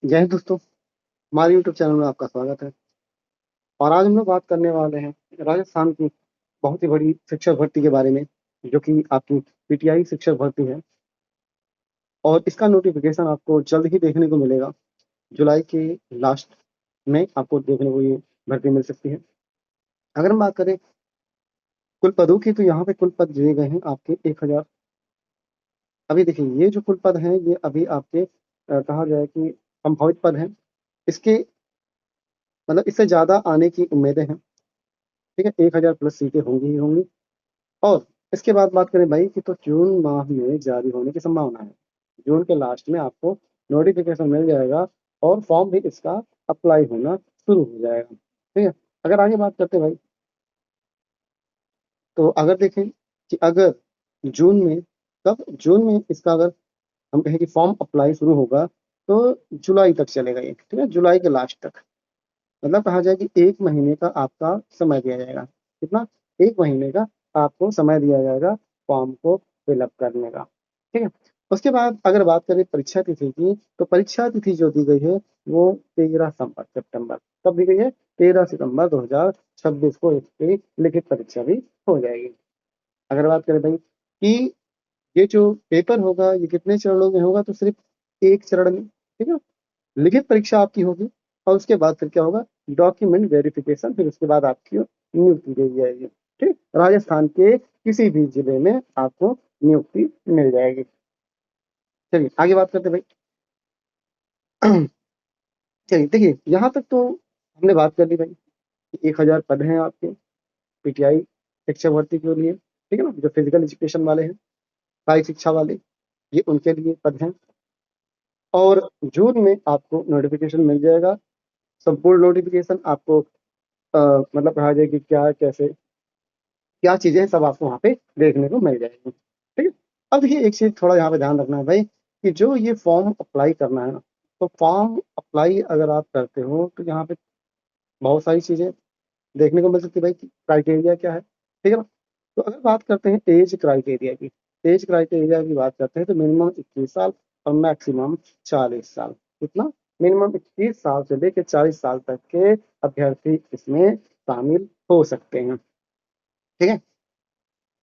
जय हिंद दोस्तों, हमारे यूट्यूब चैनल में आपका स्वागत है। और आज हम लोग बात करने वाले हैं राजस्थान की बहुत ही बड़ी शिक्षक भर्ती के बारे में, जो कि आपकी पीटीआई शिक्षक भर्ती है। और इसका नोटिफिकेशन आपको जल्द ही देखने को मिलेगा। जुलाई के लास्ट में आपको देखने को ये भर्ती मिल सकती है। अगर हम बात करें कुल पदों की, तो यहाँ पे कुल पद दिए गए हैं आपके 1000। अभी देखिए, ये जो कुल पद हैं ये अभी आपके कहा जाए कि संभावित पद हैं। इसके मतलब इससे ज्यादा आने की उम्मीदें हैं। ठीक है, 1000 प्लस सीटें होंगी ही होंगी। और इसके बाद बात करें भाई की, तो जून माह में जारी होने की संभावना है। जून के लास्ट में आपको नोटिफिकेशन मिल जाएगा और फॉर्म भी इसका अप्लाई होना शुरू हो जाएगा। ठीक है, अगर आगे बात करते हैं भाई, तो अगर देखें कि अगर जून में, कब जून में इसका अगर हम कहें कि फॉर्म अप्लाई शुरू होगा, तो जुलाई तक चलेगा ये। ठीक है, जुलाई के लास्ट तक, मतलब कहा जाए कि 1 महीने का आपका समय दिया जाएगा। कितना? 1 महीने का आपको समय दिया जाएगा फॉर्म को फिलअप करने का। ठीक है, उसके बाद अगर बात करें परीक्षा तिथि की, तो परीक्षा तिथि जो दी गई है वो 13 सितंबर कब दी गई है? 13 सितंबर 2026 को इसकी लिखित परीक्षा भी हो जाएगी। अगर बात करें भाई कि ये जो पेपर होगा ये कितने चरणों में होगा, तो सिर्फ एक चरण में। ठीक है, लिखित परीक्षा आपकी होगी और उसके बाद फिर क्या होगा? डॉक्यूमेंट वेरिफिकेशन, फिर उसके बाद आपकी नियुक्ति दी जाएगी। ठीक, राजस्थान के किसी भी जिले में आपको नियुक्ति मिल जाएगी। चलिए आगे बात करते हैं भाई। चलिए देखिए, यहाँ तक तो हमने बात कर ली भाई कि 1000 पद हैं आपके पीटीआई शिक्षक भर्ती के लिए। ठीक है ना, जो फिजिकल एजुकेशन वाले हैं, कायिक शिक्षा वाले, ये उनके लिए पद हैं। और जून में आपको नोटिफिकेशन मिल जाएगा। संपूर्ण नोटिफिकेशन आपको मतलब कहा जाए कि क्या कैसे क्या चीजें हैं, सब आपको वहाँ पे देखने को मिल जाएगी। ठीक है, अब ये एक चीज थोड़ा यहाँ पे ध्यान रखना है भाई कि जो ये फॉर्म अप्लाई करना है ना, तो फॉर्म अप्लाई अगर आप करते हो तो यहाँ पे बहुत सारी चीजें देखने को मिल सकती है भाई कि क्राइटेरिया क्या है। ठीक है ना, तो अगर बात करते हैं एज क्राइटेरिया की, एज क्राइटेरिया की बात करते हैं, तो मिनिमम 21 साल और मैक्सिमम 40 साल। कितना? मिनिमम 21 साल से लेकर 40 साल तक के अभ्यर्थी इसमें शामिल हो सकते हैं। ठीक है,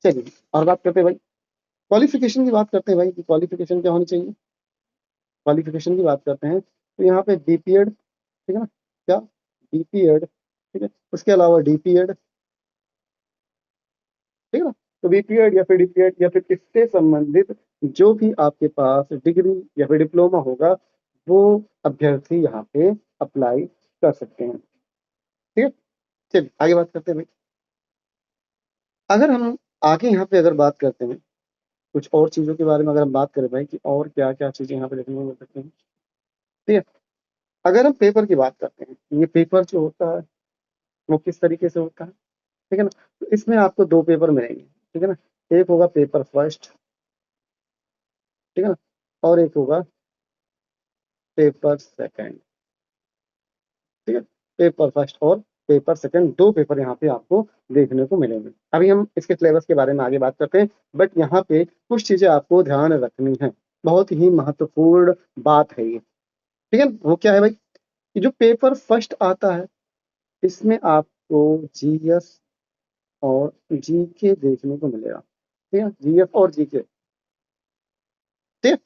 चलिए और बात करते हैं भाई क्वालिफिकेशन की बात करते हैं भाई कि क्वालिफिकेशन क्या होनी चाहिए। क्वालिफिकेशन की बात करते हैं तो यहाँ पे बीपीएड, ठीक है ना, क्या? बीपीएड। ठीक है, उसके अलावा डीपीएड। ठीक है ना, तो बीपीएड या फिर डीपीएड या फिर इससे संबंधित जो भी आपके पास डिग्री या फिर डिप्लोमा होगा, वो अभ्यर्थी यहाँ पे अप्लाई कर सकते हैं। ठीक है, चलिए आगे बात करते हैं भाई। अगर हम आगे यहाँ पे अगर बात करते हैं कुछ और चीजों के बारे में, अगर हम बात करें भाई कि और क्या क्या चीजें यहाँ पे देखने को मिल सकती हैं। ठीक है, अगर हम पेपर की बात करते हैं, ये पेपर जो होता है वो किस तरीके से होता है। ठीक है ना, तो इसमें आपको दो पेपर मिलेंगे। ठीक है ना, एक होगा पेपर फर्स्ट, ठीक है ना, और एक होगा पेपर सेकंड। ठीक है, पेपर फर्स्ट और पेपर सेकंड, दो पेपर यहाँ पे आपको देखने को मिलेंगे। अभी हम इसके सिलेबस के बारे में आगे बात करते हैं, बट यहाँ पे कुछ चीजें आपको ध्यान रखनी है। बहुत ही महत्वपूर्ण बात है ये। ठीक है, वो क्या है भाई कि जो पेपर फर्स्ट आता है इसमें आपको जीएस और जीके देखने को मिलेगा। ठीक है, जीएस और जीके। ठीक है,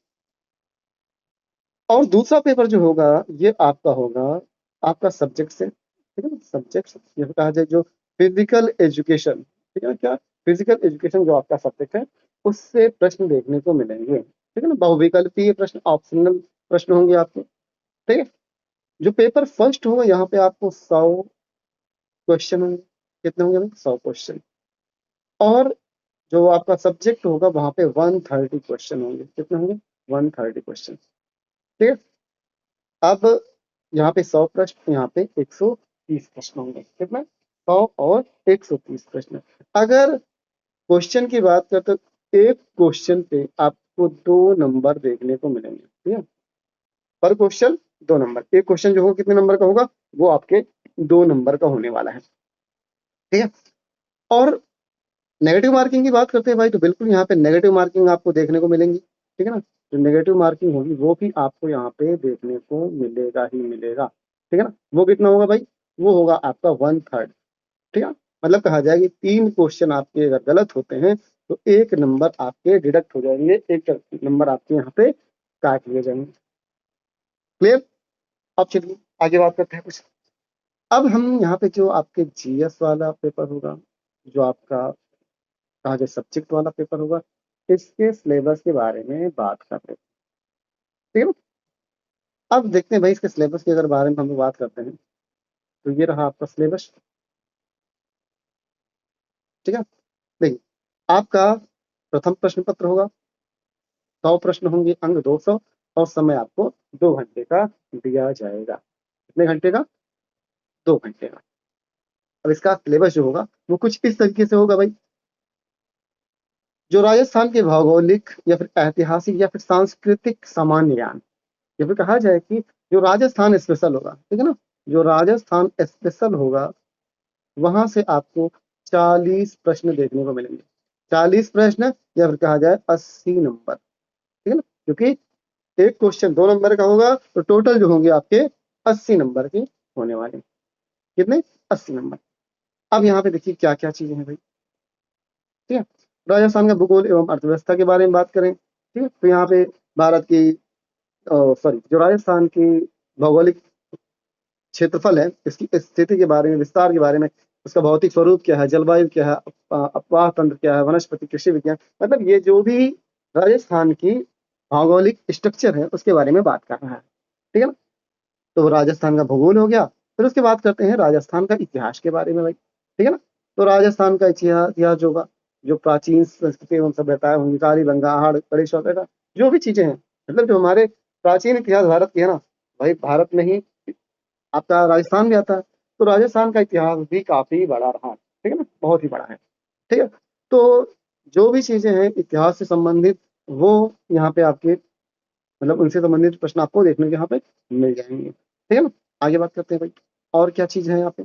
और दूसरा पेपर जो होगा ये आपका होगा आपका सब्जेक्ट से। ठीक है ना, सब्जेक्ट ये कहा जाए जो फिजिकल एजुकेशन। ठीक है ना, क्या? फिजिकल एजुकेशन जो आपका सब्जेक्ट है उससे प्रश्न देखने को मिलेंगे। ठीक है ना, बहुविकल्पीय प्रश्न, ऑप्शनल प्रश्न होंगे आपके। ठीक है, जो पेपर फर्स्ट होगा यहाँ पे आपको 100 क्वेश्चन होंगे। कितने होंगे भाई? 100 क्वेश्चन। और जो आपका सब्जेक्ट होगा वहां पे 130 क्वेश्चन होंगे। कितने होंगे? 130 क्वेश्चन। ठीक है, अब यहाँ पे 100 प्रश्न, यहाँ पे 130 प्रश्न होंगे। कितना? 100 और 130 प्रश्न। अगर क्वेश्चन की बात करते तो एक क्वेश्चन पे आपको 2 नंबर देखने को मिलेंगे। ठीक है, पर क्वेश्चन 2 नंबर। एक क्वेश्चन जो होगा कितने नंबर का होगा? वो आपके 2 नंबर का होने वाला है। ठीक है, और नेगेटिव मार्किंग की बात करते हैं भाई, तो बिल्कुल यहाँ पे नेगेटिव मार्किंग आपको देखने को मिलेंगी। ठीक है ना, जो नेगेटिव मार्किंग होगी वो भी आपको यहाँ पे देखने को मिलेगा ही मिलेगा। ठीक है ना। वो कितना होगा भाई, वो होगा आपका 1/3। ठीक है, मतलब कहा जाए कि 3 क्वेश्चन आपके अगर गलत होते हैं तो 1 नंबर आपके डिडक्ट हो जाएंगे, 1 नंबर आपके यहाँ पे काट लिए जाएंगे। क्लियर। अब चलिए आगे बात करते हैं कुछ। अब हम यहाँ पे जो आपके जीएस वाला पेपर होगा, जो आपका कहा जाए सब्जेक्ट वाला पेपर होगा, इसके सिलेबस के बारे में बात कर रहे हैं। ठीक है ना। अब देखते हैं भाई इसके सिलेबस के अगर बारे में हम लोग बात करते हैं तो ये रहा आपका सिलेबस। ठीक है, देखिए आपका प्रथम प्रश्न पत्र होगा, 100 प्रश्न होंगे, अंक 200, और समय आपको 2 घंटे का दिया जाएगा। कितने घंटे का? 2 घंटे का। अब इसका सिलेबस जो होगा वो कुछ इस तरीके से होगा भाई। जो राजस्थान के भौगोलिक या फिर ऐतिहासिक या फिर सांस्कृतिक सामान्य ज्ञान, या फिर कहा जाए कि जो राजस्थान स्पेशल होगा, ठीक है ना, जो राजस्थान स्पेशल होगा वहां से आपको 40 प्रश्न देखने को मिलेंगे। 40 प्रश्न या फिर कहा जाए 80 नंबर। ठीक है ना, क्योंकि एक क्वेश्चन 2 नंबर का होगा तो टोटल जो होंगे आपके 80 नंबर के होने वाले। कितने? 80 नंबर। अब यहाँ पे देखिए क्या क्या चीजें हैं भाई। ठीक है, राजस्थान का भूगोल एवं अर्थव्यवस्था के बारे में बात करें, ठीक है, तो यहाँ पे भारत की सॉरी जो राजस्थान की भौगोलिक क्षेत्रफल है, इसकी स्थिति के बारे में, विस्तार के बारे में, उसका भौतिक स्वरूप क्या है, जलवायु क्या है, अपवाह तंत्र क्या है, वनस्पति, कृषि विज्ञान, मतलब ये जो भी राजस्थान की भौगोलिक स्ट्रक्चर है उसके बारे में बात कर रहा है। ठीक है ना। तो राजस्थान का भूगोल हो गया। फिर उसके बाद करते हैं राजस्थान का इतिहास के बारे में भाई। ठीक है ना। तो राजस्थान का इतिहास होगा, जो प्राचीन संस्कृति एवं सभ्यताएं होंगी, कालीबंगा, आहड़, गणेश वगैरह जो भी चीजें हैं, मतलब जो हमारे प्राचीन इतिहास भारत की है ना भाई, भारत में ही आपका राजस्थान भी आता है। तो राजस्थान का इतिहास भी काफी बड़ा रहा है। ठीक है ना, बहुत ही बड़ा है। ठीक है। तो जो भी चीजें हैं इतिहास से संबंधित वो यहाँ पे आपके मतलब उनसे संबंधित प्रश्न आपको देखने को यहाँ पे मिल जाएंगे। ठीक है ना। आगे बात करते हैं भाई, और क्या चीज है यहाँ पे।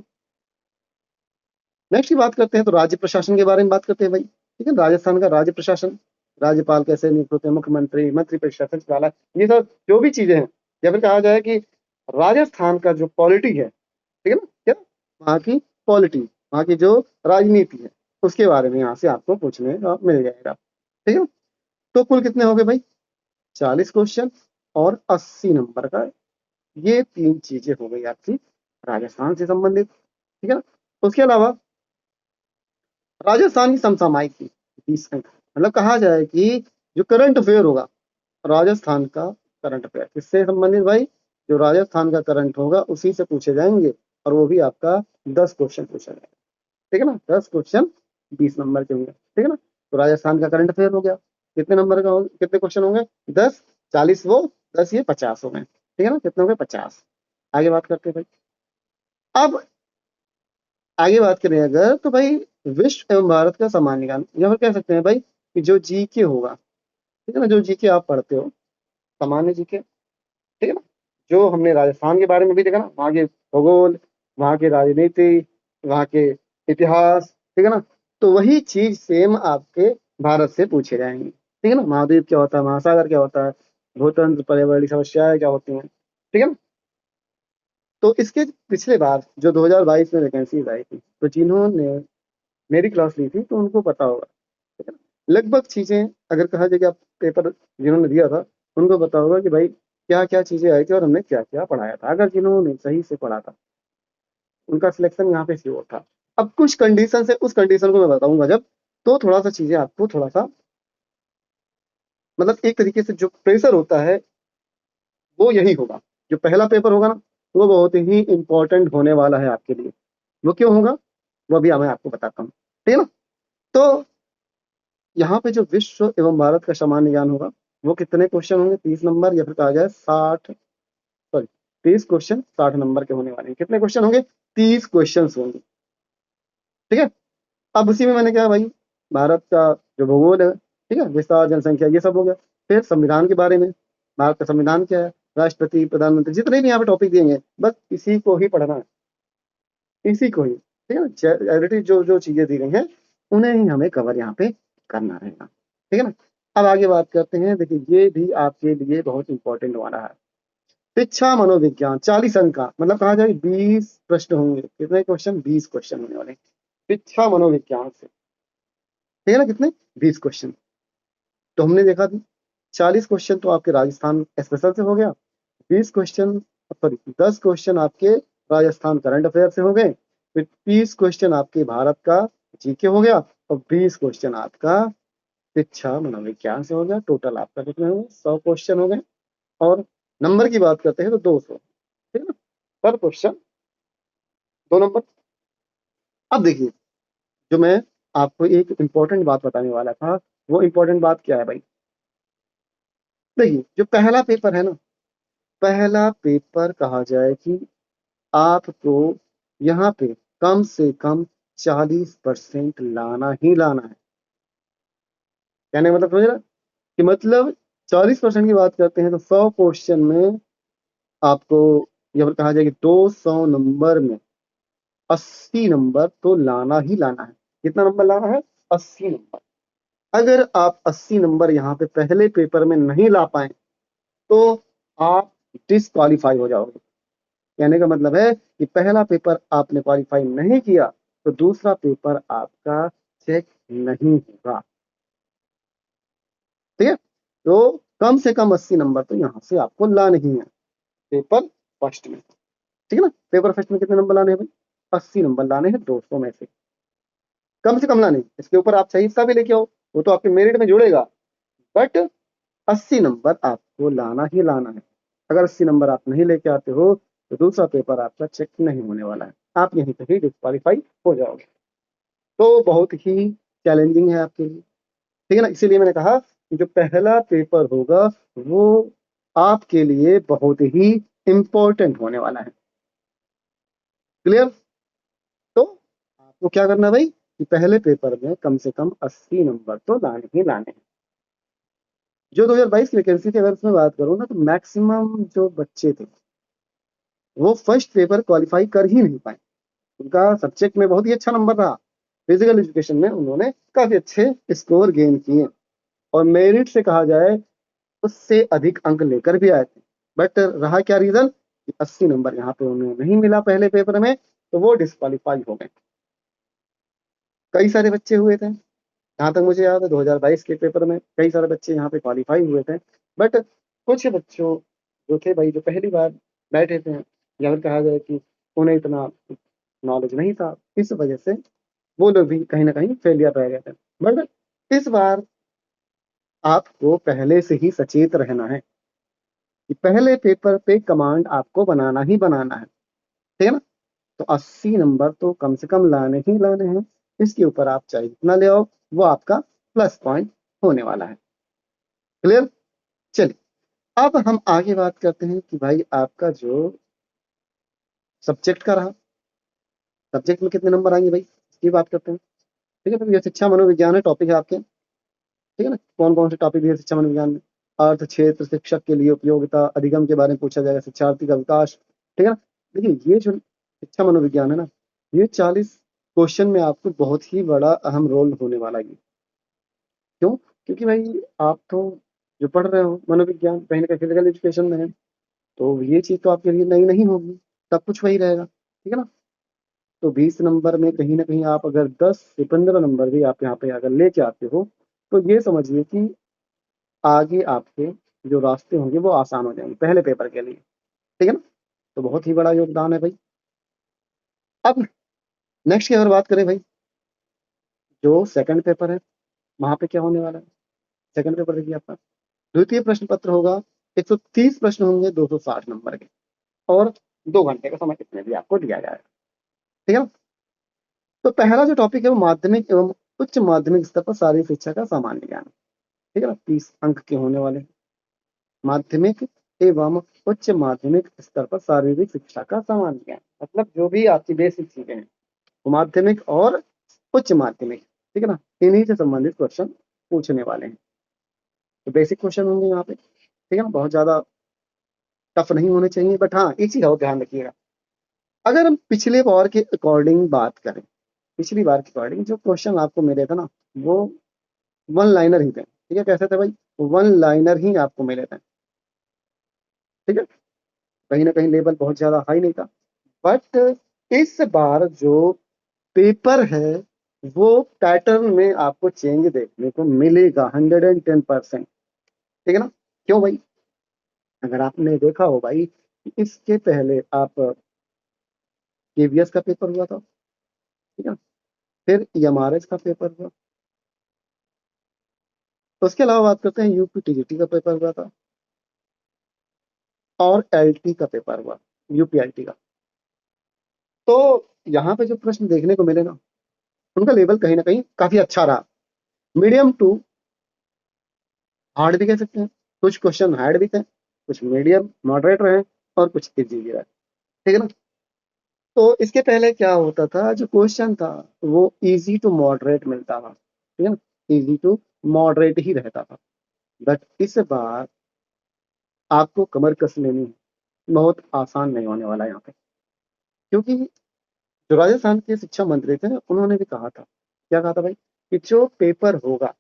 नेक्स्ट की बात करते हैं तो राज्य प्रशासन के बारे में बात करते हैं भाई। ठीक है, राजस्थान का राज्य प्रशासन, राज्यपाल कैसे नियुक्त होते हैं, मुख्यमंत्री, मंत्री परिषद, सचिवालय, ये सब जो भी चीजें हैं, या फिर कहा जाए कि राजस्थान का जो पॉलिटी है, ठीक है ना, क्या वहाँ की पॉलिटी, वहाँ की जो राजनीति है, उसके बारे में यहाँ से आपको पूछने का मिल जाएगा। ठीक है। तो कुल कितने हो गए भाई? 40 क्वेश्चन और 80 नंबर का। ये 3 चीजें हो गई आपकी राजस्थान से संबंधित। ठीक है ना। उसके अलावा राजस्थान की समसामयिक 20 अंक, मतलब कहा जाए कि जो करंट अफेयर होगा राजस्थान का, करंट अफेयर किससे संबंधित भाई? जो राजस्थान का करंट होगा उसी से पूछे जाएंगे, और वो भी आपका 10 क्वेश्चन पूछा जाएगा। ठीक है ना, 10 क्वेश्चन 20 नंबर के होंगे। ठीक है ना। तो राजस्थान का करंट अफेयर हो गया। कितने नंबर का होंगे, कितने क्वेश्चन होंगे? 10, 40 वो, 10 ये, 50 हो गए। ठीक है ना, कितने हो गए? 50। आगे बात करते हैं भाई। अब आगे बात करें अगर तो भाई विश्व एवं भारत का सामान्य ज्ञान, या फिर कह सकते हैं भाई कि जो जीके होगा, ठीक है ना, जो जीके आप पढ़ते हो, सामान्य जीके। ठीक है ना, जो हमने राजस्थान के बारे में भी देखा ना, वहाँ के भूगोल, वहाँ के राजनीति, वहाँ के इतिहास, ठीक है ना, तो वही चीज सेम आपके भारत से पूछे जाएंगे। ठीक है ना, महाद्वीप क्या होता है, महासागर क्या होता है, भूतंत्र, पर्यावरणीय समस्याएं क्या होती हैं। ठीक है ना। तो इसके पिछले बार जो 2022 में वैकेंसीज आई थी, तो जिन्होंने मेरी क्लास ली थी तो उनको पता होगा। ठीक है ना, लगभग चीजें अगर कहा जाए कि आप पेपर जिन्होंने दिया था उनको पता होगा कि भाई क्या क्या चीजें आई थी और हमने क्या क्या पढ़ाया था, अगर जिन्होंने सही से पढ़ा था उनका सिलेक्शन यहाँ पे श्योर था। अब कुछ कंडीशन है, उस कंडीशन को मैं बताऊंगा जब, तो थोड़ा सा चीजें आपको थोड़ा सा मतलब एक तरीके से जो प्रेशर होता है वो यही होगा। जो पहला पेपर होगा ना वो बहुत ही इंपॉर्टेंट होने वाला है आपके लिए। वो क्यों होगा वो भी मैं आपको बताता हूँ। ठीक है ना। तो यहाँ पे जो विश्व एवं भारत का सामान्य ज्ञान होगा वो कितने क्वेश्चन होंगे? 30 नंबर, या फिर कहा जाए 60, सॉरी 30 क्वेश्चन 60 नंबर के होने वाले हैं। कितने क्वेश्चन होंगे? 30 क्वेश्चन होंगे। ठीक है। अब उसी में मैंने क्या भाई, भारत का जो भूगोल है, ठीक है, विस्तार, जनसंख्या, ये सब हो गया। फिर संविधान के बारे में, भारत का संविधान क्या है, राष्ट्रपति, प्रधानमंत्री, जितने भी यहाँ पे टॉपिक दिएंगे बस इसी को ही पढ़ना है, इसी को ही। ठीक है ना, जो जो चीजें दी गई हैं उन्हें ही हमें कवर यहाँ पे करना रहेगा। ठीक है ना। अब आगे बात करते हैं। देखिए ये भी आपके लिए बहुत इंपॉर्टेंट वाला है। शिक्षा मनोविज्ञान 40 अंक का, मतलब कहा जाए 20 प्रश्न होंगे। कितने क्वेश्चन? 20 क्वेश्चन होने वाले शिक्षा मनोविज्ञान से, ठीक है ना? कितने? 20 क्वेश्चन। तो हमने देखा 40 क्वेश्चन तो आपके राजस्थान स्पेशल से हो गया, 20 क्वेश्चन, सॉरी 10 क्वेश्चन आपके राजस्थान करंट अफेयर से हो गए, फिर 30 क्वेश्चन आपके भारत का जीके हो गया, और 20 क्वेश्चन आपका शिक्षा मनोविज्ञान से हो गया। टोटल आपका कितने हो गए? 100 क्वेश्चन हो गए। और नंबर की बात करते हैं तो 200, ठीक है ना? पर क्वेश्चन 2 नंबर। अब देखिए, जो मैं आपको एक इंपॉर्टेंट बात बताने वाला था, वो इंपॉर्टेंट बात क्या है भाई? देखिए जो पहला पेपर है ना, पहला पेपर कहा जाए कि आपको यहाँ पे कम से कम 40% लाना ही लाना है। कहने का मतलब समझ रहे? कि मतलब 40% की बात करते हैं तो 100 क्वेश्चन में आपको ये कहा जाए कि 200 नंबर में 80 नंबर तो लाना ही लाना है। कितना नंबर लाना है? 80 नंबर। अगर आप 80 नंबर यहाँ पे पहले पेपर में नहीं ला पाए तो आप डिसक्वालीफाई हो जाओगे। कहने का मतलब है कि पहला पेपर आपने क्वालिफाई नहीं किया तो दूसरा पेपर आपका चेक नहीं होगा, ठीक है? तो कम से कम 80 नंबर तो यहाँ से आपको लाने ही है पेपर फर्स्ट में, ठीक है ना? पेपर फर्स्ट में कितने नंबर लाने हैं भाई? 80 नंबर लाने हैं 200 में से, कम से कम लाने हैं। इसके ऊपर आप सही हिस्सा भी लेके आओ, वो तो आपके मेरिट में जुड़ेगा, बट 80 नंबर आपको लाना ही लाना है। अगर 80 नंबर आप नहीं लेके आते हो तो दूसरा पेपर आपका चेक नहीं होने वाला है, आप यहीं पे ही डिस्क्वालीफाई हो जाओगे। तो बहुत ही चैलेंजिंग है आपके लिए, ठीक है ना? इसीलिए मैंने कहा कि जो पहला पेपर होगा वो आपके लिए बहुत ही इंपॉर्टेंट होने वाला है। क्लियर? तो आपको क्या करना है भाई कि पहले पेपर में कम से कम 80 नंबर तो लाने ही लाने हैं। जो 2022 की वैकेंसी थी, अगर इसमें बात करूँ ना, तो मैक्सिमम जो बच्चे थे वो फर्स्ट पेपर क्वालिफाई कर ही नहीं पाए। उनका सब्जेक्ट में बहुत ही अच्छा नंबर रहा, फिजिकल एजुकेशन में उन्होंने काफी अच्छे स्कोर गेन किए, और मेरिट से कहा जाए उससे अधिक अंक लेकर भी आए थे। बट रहा क्या रीजन? 80 नंबर यहाँ पे उन्हें नहीं मिला पहले पेपर में, तो वो डिस्क्वालीफाई हो गए। कई सारे बच्चे हुए थे, जहाँ तक मुझे याद है 2022 के पेपर में कई सारे बच्चे यहाँ पे क्वालिफाई हुए थे, बट कुछ बच्चों जो थे भाई, जो पहली बार बैठे थे, या फिर कहा जाए कि उन्हें इतना नॉलेज नहीं था, इस वजह से वो लोग भी कहीं ना कहीं फेलियर रह गए थे। बट इस बार आपको पहले से ही सचेत रहना है कि पहले पेपर पे कमांड आपको बनाना ही बनाना है, ठीक है ना? तो 80 नंबर तो कम से कम लाने ही लाने हैं। इसके ऊपर आप चाहे जितना ले आओ, वो आपका प्लस पॉइंट होने वाला है। क्लियर? चलिए अब हम आगे बात करते हैं कि भाई आपका जो सब्जेक्ट का रहा, सब्जेक्ट में कितने नंबर आएंगे भाई, इसकी बात करते हैं। ठीक है, तो ये शिक्षा मनोविज्ञान है, टॉपिक है आपके, ठीक है ना? कौन कौन से टॉपिक है शिक्षा मनोविज्ञान में? अर्थ क्षेत्र, शिक्षक के लिए उपयोगिता, अधिगम के बारे में पूछा जाएगा, शिक्षार्थी का विकास, ठीक है ना? देखिए ये जो शिक्षा मनोविज्ञान है ना, ये 40 क्वेश्चन में आपको बहुत ही बड़ा अहम रोल होने वाला है। क्यों? क्योंकि भाई आप तो जो पढ़ रहे हो मनोविज्ञान कहीं ना कहीं फिजिकल एजुकेशन में है, तो ये चीज तो आपके लिए नई नहीं होगी, सब कुछ वही रहेगा, ठीक है ना? तो 20 नंबर में कहीं ना कहीं आप अगर 10 से 15 नंबर भी आप यहाँ पे अगर लेके आते हो, तो ये समझिए कि आगे आपके जो रास्ते होंगे वो आसान हो जाएंगे पहले पेपर के लिए, ठीक है ना? तो बहुत ही बड़ा योगदान है भाई। अब नेक्स्ट की अगर बात करें भाई, जो सेकंड पेपर है, वहां पे क्या होने वाला है? सेकंड पेपर देखिए आपका द्वितीय प्रश्न पत्र होगा, 130 प्रश्न होंगे 260 नंबर के, और 2 घंटे का समय कितने भी आपको दिया जाएगा, ठीक है ना? तो पहला जो टॉपिक है वो माध्यमिक एवं उच्च माध्यमिक स्तर पर शारीरिक शिक्षा का सामान्य ज्ञान, ठीक है ना? 30 अंक के होने वाले हैं। माध्यमिक एवं उच्च माध्यमिक स्तर पर शारीरिक शिक्षा का सामान्य ज्ञान, मतलब जो भी आपकी बेसिक चीजें हैं वो माध्यमिक और उच्च माध्यमिक, ठीक है ना, इन्हीं से संबंधित क्वेश्चन पूछने वाले हैं। तो बेसिक क्वेश्चन होंगे यहाँ पे, ठीक है ना? बहुत ज्यादा टफ नहीं होने चाहिए, बट हाँ एक चीज और ध्यान रखिएगा, अगर हम पिछले बार के अकॉर्डिंग बात करें, पिछली बार के अकॉर्डिंग जो क्वेश्चन आपको मिले थे ना, वो वन लाइनर ही थे, ठीक ठीक है, कैसे थे भाई, वन लाइनर ही आपको मिले थे। ठीक है, कहीं ना कहीं लेवल बहुत ज्यादा हाई नहीं था, बट इस बार जो पेपर है वो पैटर्न में आपको चेंज देखने को मिलेगा 110%। ठीक है ना। क्यों भाई, अगर आपने देखा हो भाई, इसके पहले आप केवीएस का पेपर हुआ था, ठीक है, फिर एमआरएस का पेपर हुआ, तो उसके अलावा बात करते हैं यूपी टीजीटी का पेपर हुआ था, और एलटी का पेपर हुआ, यूपीएलटी का। तो यहाँ पे जो प्रश्न देखने को मिले ना, उनका लेवल कहीं ना कहीं काफी अच्छा रहा, मीडियम टू हार्ड भी कह सकते हैं। कुछ क्वेश्चन हार्ड भी थे, कुछ मीडियम मॉडरेट रहे, और कुछ इजी भी रहे। ठीक है ना। तो इसके पहले क्या होता था, जो क्वेश्चन था वो इजी टू मॉडरेट मिलता था, ठीक है ना, इजी टू मॉडरेट ही रहता था। बट इस बार आपको कमर कस लेनी है, बहुत आसान नहीं होने वाला यहाँ पे, क्योंकि जो राजस्थान के शिक्षा मंत्री थे उन्होंने भी कहा था, क्या कहा था भाई, कि जो पेपर होगा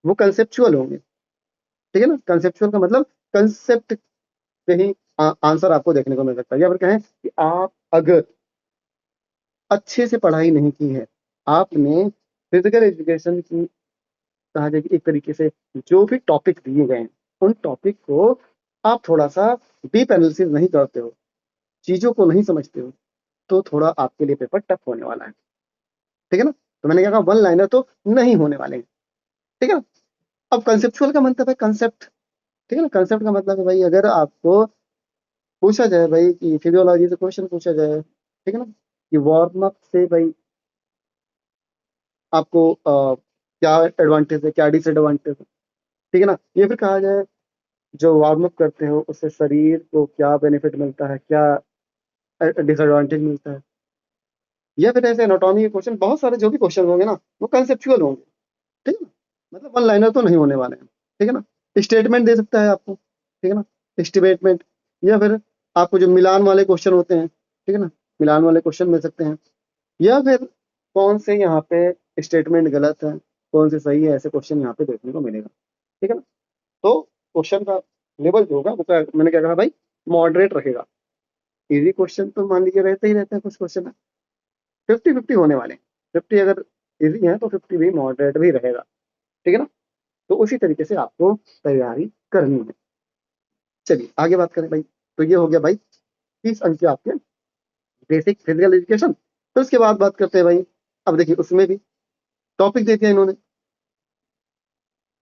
वो कंसेप्चुअल होंगे। ठीक है ना, कंसेप्चुअल का मतलब कंसेप्ट पे ही आंसर आपको देखने को मिल सकता है, या फिर कहें कि आप अगर अच्छे से पढ़ाई नहीं की है, आपने फिजिकल एजुकेशन की, कहा जाए कि एक तरीके से जो भी टॉपिक दिए गए हैं उन टॉपिक को आप थोड़ा सा डीप एनालिसिस नहीं करते हो, चीजों को नहीं समझते हो, तो थोड़ा आपके लिए पेपर टफ होने वाला है। ठीक है ना। तो मैंने क्या कहा, वन लाइनर तो नहीं होने वाले हैं। ठीक है ना। अब कंसेप्चुअल का मतलब है कंसेप्ट। ठीक है ना, कंसेप्ट का मतलब है भाई, अगर आपको पूछा जाए भाई कि फिजियोलॉजी से क्वेश्चन पूछा जाए, ठीक है ना, कि वार्म अप से भाई आपको क्या एडवांटेज है, क्या डिसएडवांटेज है, ठीक है ना, ये फिर कहा जाए जो वार्म अप करते हो उससे शरीर को क्या बेनिफिट मिलता है, क्या डिसएडवांटेज मिलता है, या फिर ऐसे एनाटॉमी के क्वेश्चन, बहुत सारे जो भी क्वेश्चन होंगे ना वो कंसेप्चुअल होंगे। ठीक है ना, मतलब वन लाइनर तो नहीं होने वाले हैं। ठीक है ना, स्टेटमेंट दे सकता है आपको, ठीक है ना, स्टेटमेंट, या फिर आपको जो मिलान वाले क्वेश्चन होते हैं, ठीक है ना, मिलान वाले क्वेश्चन मिल सकते हैं, या फिर कौन से यहाँ पे स्टेटमेंट गलत है, कौन से सही है, ऐसे क्वेश्चन यहाँ पे देखने को मिलेगा। ठीक है ना। तो क्वेश्चन का लेवल जो होगा वो मैंने क्या कहा भाई, मॉडरेट रहेगा। इजी क्वेश्चन तो मान लीजिए रहते ही रहते हैं, कुछ क्वेश्चन 50-50 होने वाले हैं, 50 अगर इजी है तो 50 भी मॉडरेट भी रहेगा। ठीक है ना। तो उसी तरीके से आपको तैयारी करनी है। चलिए आगे बात करें भाई, तो ये हो गया भाई 30 अंक के आपके बेसिक फिजिकल एजुकेशन। तो उसके बाद बात करते हैं भाई, अब देखिए उसमें भी टॉपिक दे दिया इन्होंने।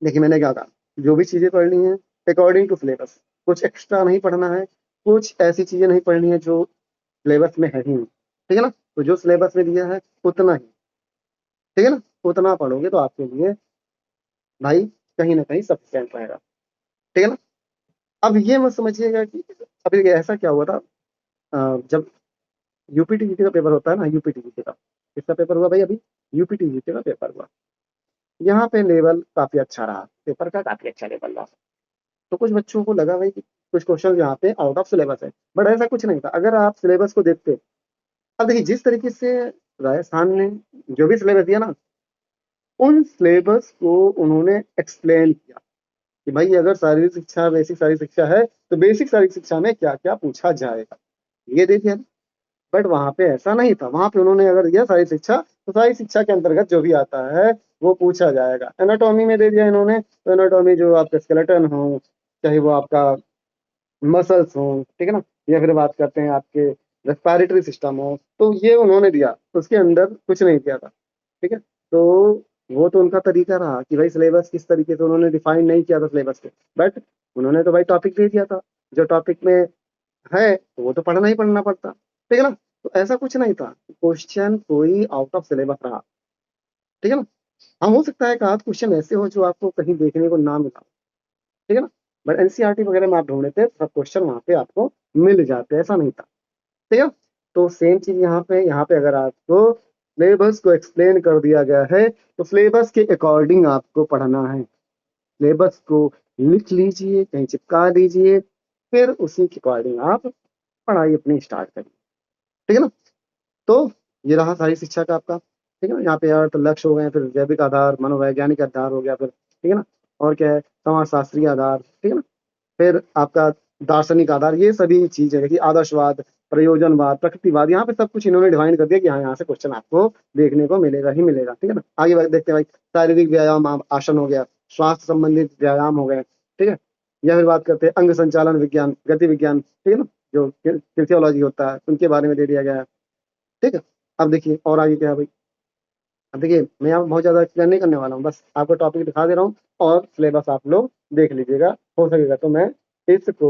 देखिए मैंने क्या कहा, जो भी चीजें पढ़नी है अकॉर्डिंग टू सिलेबस, कुछ एक्स्ट्रा नहीं पढ़ना है, कुछ ऐसी चीजें नहीं पढ़नी है जो सिलेबस में है ही नहीं। ठीक है ना, तो जो सिलेबस में दिया है उतना ही, ठीक है ना, उतना पढ़ोगे तो आपके लिए भाई कहीं ना कहीं सफिशिएंट रहेगा। ठीक है ना। अब ये मत समझिएगा कि अभी ऐसा क्या हुआ था, जब यूपीटीजीटी का पेपर होता है ना, यूपीटीजीटी का किसका पेपर हुआ भाई, अभी यूपीटीजीटी का पेपर हुआ, यहाँ पे लेवल काफी अच्छा रहा, पेपर का काफी अच्छा लेवल रहा। तो कुछ बच्चों को लगा भाई कि कुछ क्वेश्चन यहाँ पे आउट ऑफ सिलेबस है, बट ऐसा कुछ नहीं था। अगर आप सिलेबस को देखते, अब देखिए जिस तरीके से राजस्थान ने जो भी सिलेबस दिया ना, उन सिलेबस को उन्होंने एक्सप्लेन किया कि भाई अगर शारीरिक शिक्षा, बेसिक शारीरिक शिक्षा है तो बेसिक शारीरिक शिक्षा में क्या क्या पूछा जाएगा, ये देखिए। बट वहां पे ऐसा नहीं था, वहां पे उन्होंने अगर दिया सारी शिक्षा तो सारी शिक्षा के अंतर्गत जो भी आता है वो पूछा जाएगा। एनाटॉमी में दे दिया इन्होंने, तो एनाटॉमी जो आपका स्केलेटन हो, चाहे वो आपका मसल्स हो, ठीक है ना, या फिर बात करते हैं आपके रेस्पिरेटरी सिस्टम हो, तो ये उन्होंने दिया, उसके अंदर कुछ नहीं किया था। ठीक है। तो वो तो उनका तरीका रहा कि भाई सिलेबस किस तरीके से उन्होंने डिफाइन नहीं किया था सिलेबस को, बट उन्होंने तो भाई टॉपिक दे दिया था, जो टॉपिक में है तो वो तो पढ़ना ही पढ़ना पड़ता। ठीक है ना। तो ऐसा कुछ नहीं था, क्वेश्चन कोई आउट ऑफ सिलेबस रहा। ठीक है ना। हाँ, हो सकता है कि आध क्वेश्चन ऐसे हो जो आपको कहीं देखने को ना मिला, ठीक है ना, बट एनसीईआरटी वगैरह में आप ढूंढते थे सब क्वेश्चन वहां पे आपको मिल जाते, ऐसा नहीं था। ठीक है। तो सेम चीज यहाँ पे अगर आपको सिलेबस को एक्सप्लेन कर दिया गया है तो सिलेबस के अकॉर्डिंग आपको पढ़ना है, सिलेबस को लिख लीजिए, कहीं चिपका दीजिए, फिर उसी के अकॉर्डिंग आप पढ़ाई अपनी स्टार्ट करिए। ठीक है ना। तो ये रहा सारी शिक्षा का आपका। ठीक है ना, यहाँ पे अर्थ लक्ष्य हो गए, फिर जैविक आधार, मनोवैज्ञानिक आधार हो गया, फिर ठीक है ना, और क्या है, समाजशास्त्रीय आधार, ठीक है ना। फिर आपका दार्शनिक आधार, ये सभी चीजें देखिए, आदर्शवाद, प्रयोजनवाद, प्रकृतिवाद, यहाँ पे सब कुछ इन्होंने डिफाइन कर दिया कि हाँ, यहाँ से क्वेश्चन आपको देखने को मिलेगा ही मिलेगा, ठीक है ना। आगे देखते हैं भाई, शारीरिक व्यायाम, आसन हो गया, स्वास्थ्य संबंधित व्यायाम हो गए, ठीक है। या फिर बात करते हैं अंग संचालन विज्ञान, गति विज्ञान, ठीक है ना, जो फिजियोलॉजी होता है, उनके बारे में दे दिया गया है, ठीक है। अब देखिए और आगे क्या है भाई, अब देखिए मैं यहाँ बहुत ज्यादा एक्सप्लेन नहीं करने वाला हूँ, बस आपको टॉपिक दिखा दे रहा हूँ और सिलेबस आप लोग देख लीजिएगा। हो सकेगा तो मैं इसको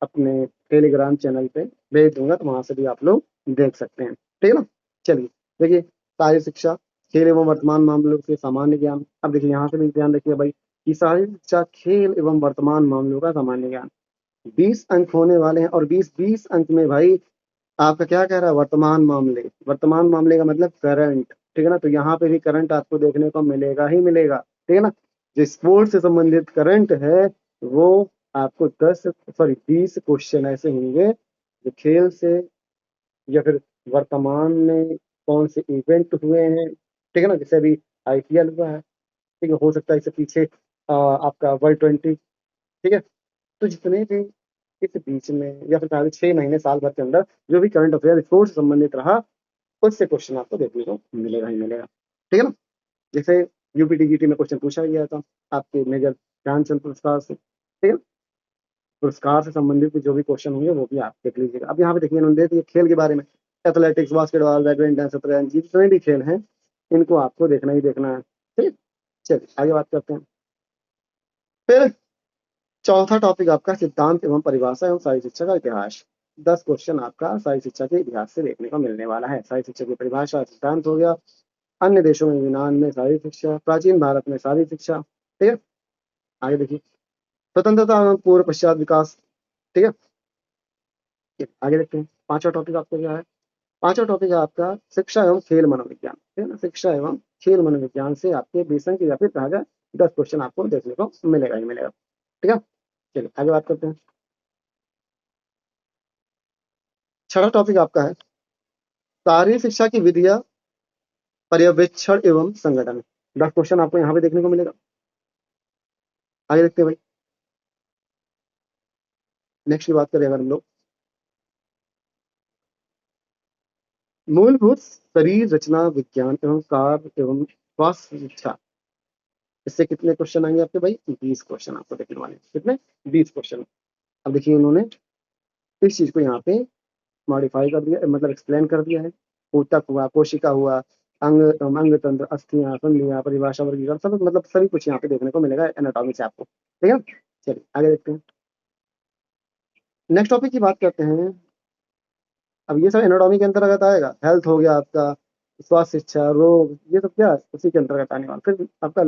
अपने टेलीग्राम चैनल पे भेज दूंगा, तो वहां से भी आप लोग देख सकते हैं, ठीक है ना। चलिए देखिए, शारीरिक शिक्षा, खेल एवं वर्तमान मामलों से सामान्य ज्ञान। अब देखिए यहाँ से भी ध्यान रखिए भाई कि शारीरिक शिक्षा, खेल एवं वर्तमान मामलों का सामान्य ज्ञान 20 अंक होने वाले हैं, और 20 अंक में भाई आपका क्या कह रहा है, वर्तमान मामले, वर्तमान मामले का मतलब करंट, ठीक है ना। तो यहाँ पे भी करंट आपको देखने को मिलेगा ही मिलेगा, ठीक है ना। जो स्पोर्ट्स से संबंधित करंट है वो आपको 20 क्वेश्चन ऐसे होंगे जो खेल से, या फिर वर्तमान में कौन से इवेंट हुए हैं, ठीक है ना, जैसे अभी आईपीएल हुआ है, ठीक है, हो सकता है इससे पीछे आपका वर्ल्ड 20, ठीक है। तो जितने भी इस बीच में, या फिर 6 महीने साल भर के अंदर जो भी करंट अफेयर स्पोर्ट्स से संबंधित रहा, उससे क्वेश्चन आपको देखने को मिलेगा ही मिलेगा, ठीक है ना। जैसे यूपीटीजीटी में क्वेश्चन पूछा गया था आपके मेजर ध्यानचंद पुरस्कार से, ठीक है। पुरस्कार से संबंधित जो भी क्वेश्चन होंगे वो भी आप देख लीजिएगा। अब यहाँ पे देखिए इन्होंने दे दिए खेल के बारे में, एथलेटिक्स, बास्केटबॉल, बैडमिंटन, शतरंज, जितने भी खेल हैं इनको आपको देखना ही देखना है, ठीक है। चलिए आगे बात करते हैं। फिर चौथा टॉपिक आपका सिद्धांत एवं परिभाषा एवं शारीरिक शिक्षा का इतिहास। 10 क्वेश्चन आपका शारीरिक शिक्षा के इतिहास से देखने को मिलने वाला है। शारीरिक शिक्षा की परिभाषा, सिद्धांत हो गया, अन्य देशों में, यूनान में शारीरिक शिक्षा, प्राचीन भारत में शारीरिक शिक्षा, ठीक है। आगे देखिए, स्वतंत्रता एवं पूर्व पश्चात विकास, ठीक है। आगे देखते हैं, पांचवा टॉपिक आपका क्या है। पांचवा टॉपिक है आपका शिक्षा एवं खेल मनोविज्ञान, ठीक है ना। शिक्षा एवं खेल मनोविज्ञान से आपके 20 अंक या फिर कहा जाए 10 क्वेश्चन आपको देखने को मिलेगा ही मिलेगा, ठीक है। चलिए आगे बात करते हैं। छठा टॉपिक आपका है शारीरिक शिक्षा की विधियां, पर्यवेक्षण एवं संगठन। 10 क्वेश्चन आपको यहाँ पे देखने को मिलेगा। आगे देखते हैं भाई, नेक्स्ट की बात करें अगर हम लोग, मूलभूत शरीर रचना विज्ञान एवं कार्य एवं स्वास्थ्य शिक्षा, इससे कितने क्वेश्चन आएंगे आपके भाई, 20 क्वेश्चन आपको देखने वाले हैं। कितने, 20 क्वेश्चन। अब देखिए इन्होंने इस चीज को यहाँ पे मॉडिफाई कर दिया, मतलब एक्सप्लेन कर दिया है। ऊतक हुआ, कोशिका हुआ, अंग तंत्र, अस्थियां, संधियां, परिभाषा, वर्गीकरण, सब मतलब सभी कुछ यहाँ पे देखने को मिलेगा एनाटॉमी से आपको, ठीक है। चलिए आगे देखते हैं, नेक्स्ट टॉपिक की बात करते हैं। अब ये सब एनाटॉमी के अंतर्गत आएगा, हेल्थ हो गया आपका, स्वास्थ्य शिक्षा, रोग, ये सब क्या उसी के अंतर्गत आने वाला। फिर आपका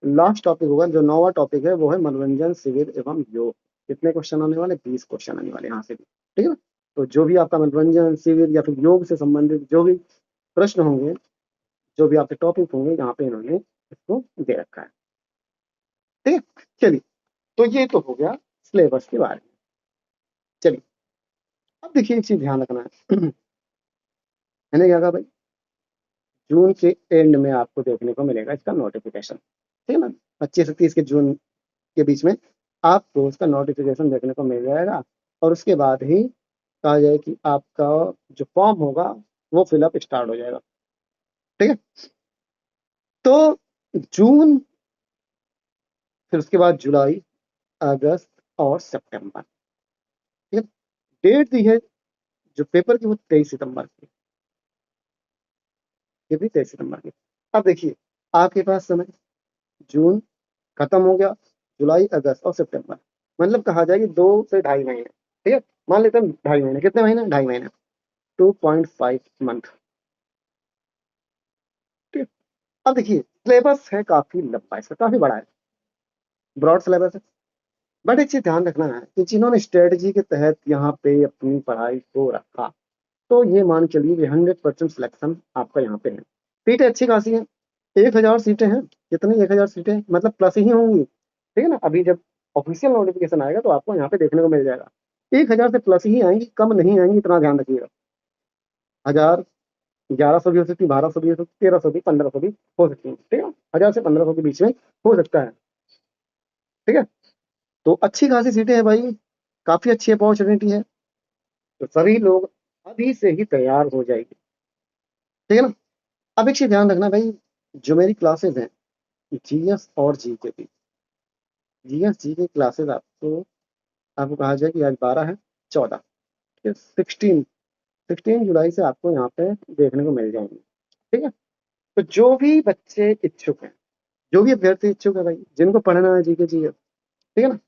लास्ट टॉपिक होगा, जो नौवा टॉपिक है, वो है मनोरंजन, शिविर एवं योग। कितने क्वेश्चन आने वाले, 20 क्वेश्चन आने वाले यहाँ से भी, ठीक है ना। तो जो भी आपका मनोरंजन, शिविर या फिर योग से संबंधित जो भी प्रश्न होंगे, जो भी आपके टॉपिक होंगे, यहाँ पे इन्होंने इसको दे रखा है, ठीक है। चलिए, तो ये तो हो गया सिलेबस के बारे में। चलिए अब देखिए एक चीज ध्यान रखना है मैंने क्या कहा भाई, जून के एंड में आपको देखने को मिलेगा इसका नोटिफिकेशन, ठीक है ना। 25 से 30 के जून के बीच में आपको इसका नोटिफिकेशन देखने को मिल जाएगा, और उसके बाद ही कहा जाए कि आपका जो फॉर्म होगा वो फिलअप स्टार्ट हो जाएगा, ठीक है। तो जून, फिर उसके बाद जुलाई, अगस्त और सितंबर, ठीक है। डेट दी है जो पेपर की, वो 23 सितंबर की, ये भी 23 सितंबर की। अब देखिए आपके पास समय, जून खत्म हो गया, जुलाई, अगस्त और सितंबर, मतलब कहा जाए कि 2 से ढाई महीने, ठीक है। मान लेते हैं 2.5 महीने, कितने महीने, 2.5 महीने, 2.5 मंथ, ठीक है। अब देखिए सिलेबस है काफी लंबा, इसका काफी बड़ा है, ब्रॉड सिलेबस है। बट एक चीज ध्यान रखना है कि जिन्होंने स्ट्रेटजी के तहत यहाँ पे अपनी पढ़ाई को रखा, तो ये मान चलिए कि 100% सिलेक्शन आपका यहाँ पे है। सीटें अच्छी खासी हैं, 1000 सीटें हैं। कितनी, 1000 सीटें, मतलब प्लस ही होंगी, ठीक है ना। अभी जब ऑफिशियल नोटिफिकेशन आएगा तो आपको यहाँ पे देखने को मिल जाएगा, 1000 से प्लस ही आएंगी, कम नहीं आएंगी, इतना ध्यान रखिएगा। 1000, 1100 भी हो सकती, 1200 भी हो सकती, 1300 भी, 1500 भी हो सकती है, ठीक है ना। 1000 से 1500 के बीच में हो सकता है, ठीक है, तो अच्छी खासी सीटें हैं भाई, काफी अच्छी अपॉर्चुनिटी है, तो सभी लोग अभी से ही तैयार हो जाएंगे। ठीक है ना। अब एक चीज ध्यान रखना भाई, जो मेरी क्लासेस हैं जीएस और जीके की, जीएस जी के क्लासेस आपको कहा जाए कि आज 12 है, 14, 16 जुलाई से आपको यहाँ पे देखने को मिल जाएंगे। ठीक है, तो जो भी बच्चे इच्छुक हैं, जो भी अभ्यर्थी इच्छुक है भाई, जिनको पढ़ना है जीके जीएस, ठीक है ना,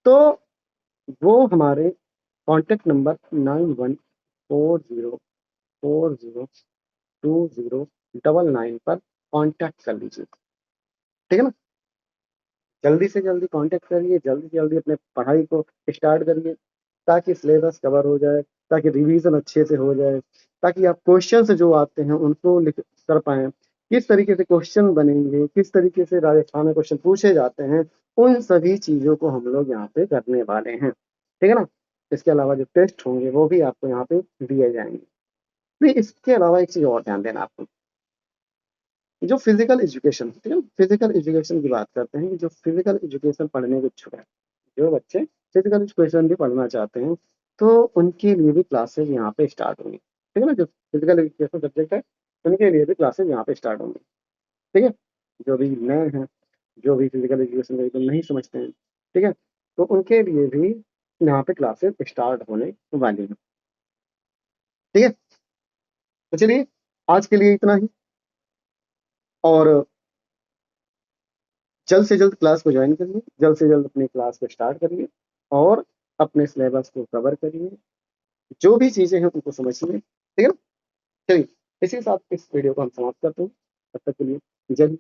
तो वो हमारे कॉन्टेक्ट नंबर 9140402099 पर कांटेक्ट कर लीजिए। ठीक है ना, जल्दी से जल्दी कांटेक्ट करिए, जल्दी से जल्दी अपने पढ़ाई को स्टार्ट करिए, ताकि सिलेबस कवर हो जाए, ताकि रिवीजन अच्छे से हो जाए, ताकि आप क्वेश्चन से जो आते हैं उनको लिख कर पाए, किस तरीके से क्वेश्चन बनेंगे, किस तरीके से राजस्थान में क्वेश्चन पूछे जाते हैं, उन सभी चीजों को हम लोग यहाँ पे करने वाले हैं। ठीक है ना, इसके अलावा जो टेस्ट होंगे वो भी आपको यहाँ पे दिए जाएंगे। फिर इसके अलावा एक चीज और ध्यान देना आपको, जो फिजिकल एजुकेशन, ठीक है, फिजिकल एजुकेशन की बात करते हैं कि जो फिजिकल एजुकेशन पढ़ने के इच्छुक है, जो बच्चे फिजिकल एजुकेशन भी पढ़ना चाहते हैं, तो उनके लिए भी क्लासेस यहाँ पे स्टार्ट होंगी। ठीक है ना, जो फिजिकल एजुकेशन सब्जेक्ट है उनके लिए भी क्लासेस यहाँ पे स्टार्ट होंगी। ठीक है, जो भी नए हैं, जो भी फिजिकल एजुकेशन को एकदम नहीं समझते हैं, ठीक है, तो उनके लिए भी यहाँ पे क्लासेस स्टार्ट होने वाली हैं। ठीक है, तो चलिए आज के लिए इतना ही, और जल्द से जल्द क्लास को ज्वाइन करिए, जल्द से जल्द अपनी क्लास को स्टार्ट करिए, और अपने सिलेबस को कवर करिए, जो भी चीजें हैं उनको समझिए। ठीक है ना, चलिए इसी के साथ इस वीडियो को हम समाप्त करते हैं, तब तक के लिए जय हिंद।